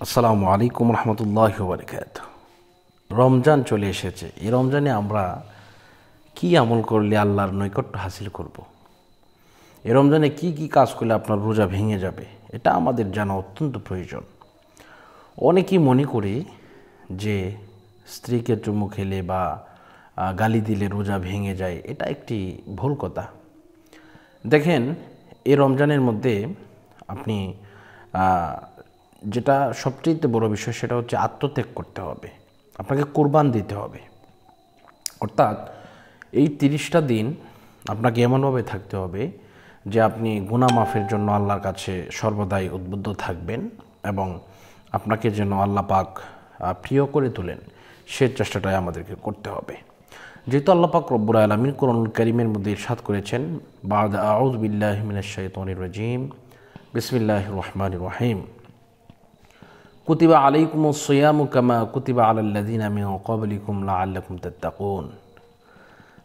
আসসালামু আলাইকুম রহমতুল্লাহি ওয়া বারাকাতুহু। রমজান চলে এসেছে। এই রমজানে আমরা কি আমল করলে আল্লাহর নৈকট্য হাসিল করব। এই রমজানে কি কি কাজ করলে আপনার রোজা ভেঙে যাবে, এটা আমাদের জানা অত্যন্ত প্রয়োজন। অনেকেই মনে করি যে স্ত্রীকে চুমু খেলে বা গালি দিলে রোজা ভেঙে যায়, এটা একটি ভুল কথা। দেখেন, এই রমজানের মধ্যে আপনি যেটা সবচেয়ে বড় বিষয় সেটা হচ্ছে আত্মত্যাগ করতে হবে, আপনাকে কোরবান দিতে হবে। অর্থাৎ এই 30টা দিন আপনাকে এমনভাবে থাকতে হবে যে আপনি গুনাহ মাফের জন্য আল্লাহর কাছে সর্বদাই উদ্বুদ্ধ থাকবেন এবং আপনাকে যেন আল্লাহ পাক প্রিয় করে তোলেন সে চেষ্টাটাই আমাদেরকে করতে হবে। যেহেতু আল্লাহ পাক রব্বুল আলামিন কোরআনুল কারীমের মধ্যে ইরশাদ করেছেন, বা'দা আউযু বিল্লাহি মিনাশ শাইতানির রাজীম, বিসমিল্লাহির রহমানির রহিম, কুতিবা আলাইকুমুস সিয়ামু কামা কুতিবা আলাল্লাযিনা মিন ক্বাবলিকুম লাআল্লাকুম তাত্তাকুন।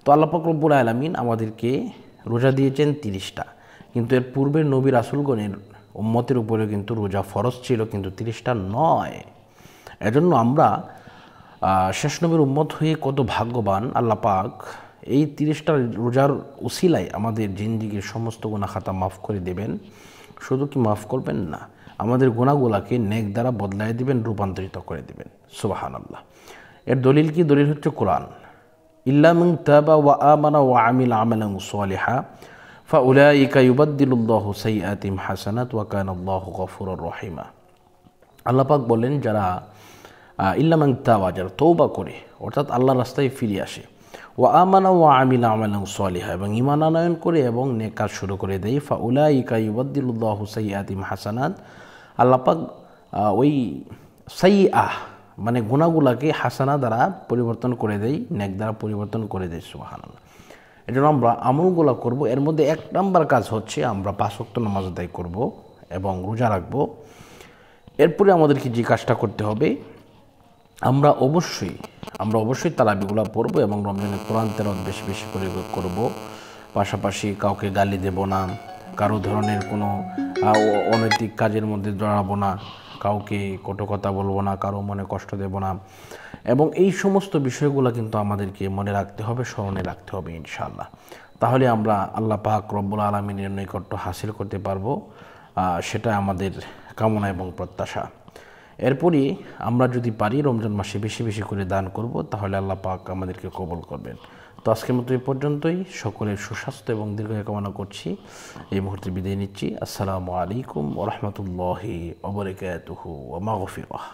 তো আল্লাহ পাক রব্বুল আলামিন আমাদেরকে রোজা দিয়েছেন 30টা, কিন্তু এর পূর্বের নবী রাসূলগণের উম্মতের উপরে কিন্তু রোজা ফরজ ছিল, কিন্তু 30টা নয়। এজন্য আমরা শেষ নবীর উম্মত হয়ে কত ভাগ্যবান। আল্লাহ পাক এই 30টা রোজার উসিলায় আমাদের জিন্দেগীর সমস্ত গুনাহ খাতা মাফ করে দেবেন। শুধু কি মাফ করবেন না, আমাদের গুনাহগুলোকে নেক দ্বারা বদলায় দিবেন, রূপান্তরিত করে দিবেন। সুবহানাল্লাহ। এর দলিল কি? দলিল হচ্ছে কোরআন। ইল্লা মান তাবা ওয়া আমানা ওয়া আমিলা আমালান সালিহা ফাউলাইকা ইউবাদদিলুল্লাহু সাইয়্যাতিহিম হাসানাত ওয়া কানাল্লাহু গফুরুর রহিমা। আল্লাহ পাক বলেন, যারা ইল্লা মান তাবা, যারা তওবা করে অর্থাৎ আল্লাহর রাস্তায় ফিরে আসে, ওয়া আমানা ওয়া আমিলা আমালান সালিহা, এবং ঈমান আনয়ন করে এবং নেক কাজ শুরু করে দেয়, ফাউলাইকা ইউবাদদিলুল্লাহু সাইয়্যাতিহিম হাসানাত, আল্লাহ পাক ওই সাইয়্যাহ মানে গুনাহগুলোকে হাসানা দ্বারা পরিবর্তন করে দেয়, নেক দ্বারা পরিবর্তন করে দেয়। সুবহানাল্লাহ। এজন্য আমরা আমলগুলো করব। এর মধ্যে 1 নম্বর কাজ হচ্ছে আমরা 5 ওয়াক্ত নামাজ আদায় করব এবং রোজা রাখব। এরপরে আমাদেরকে যে কাজটা করতে হবে, আমরা অবশ্যই তারাবিগুলো পড়ব এবং রমজানে কোরআন তেলাওয়াত বেশি বেশি করে করব। পাশাপাশি কাউকে গালি দেব না, কারো ধরনের কোনো অনৈতিক কাজের মধ্যে জড়াবো না, কাউকে কটু কথা বলবো না, কারো মনে কষ্ট দেব না। এবং এই সমস্ত বিষয়গুলো কিন্তু আমাদেরকে মনে রাখতে হবে, স্মরণে রাখতে হবে ইনশাআল্লাহ। তাহলে আমরা আল্লাহ পাক রব্বুল আলামিনের নৈকট্য হাসিল করতে পারবো, সেটা আমাদের কামনা এবং প্রত্যাশা। এরপরই আমরা যদি পারি রমজান মাসে বেশি বেশি করে দান করব, তাহলে আল্লাহ পাক আমাদেরকে কবুল করবেন। তো আজকের মতো এই পর্যন্তই। সকলের সুস্বাস্থ্য এবং দীর্ঘায়ু কামনা করছি। এই মুহূর্তে বিদায় নিচ্ছি। আসসালামু আলাইকুম ওয়া রাহমাতুল্লাহি ওয়া বারাকাতুহু ওয়া মাগফিরাহ।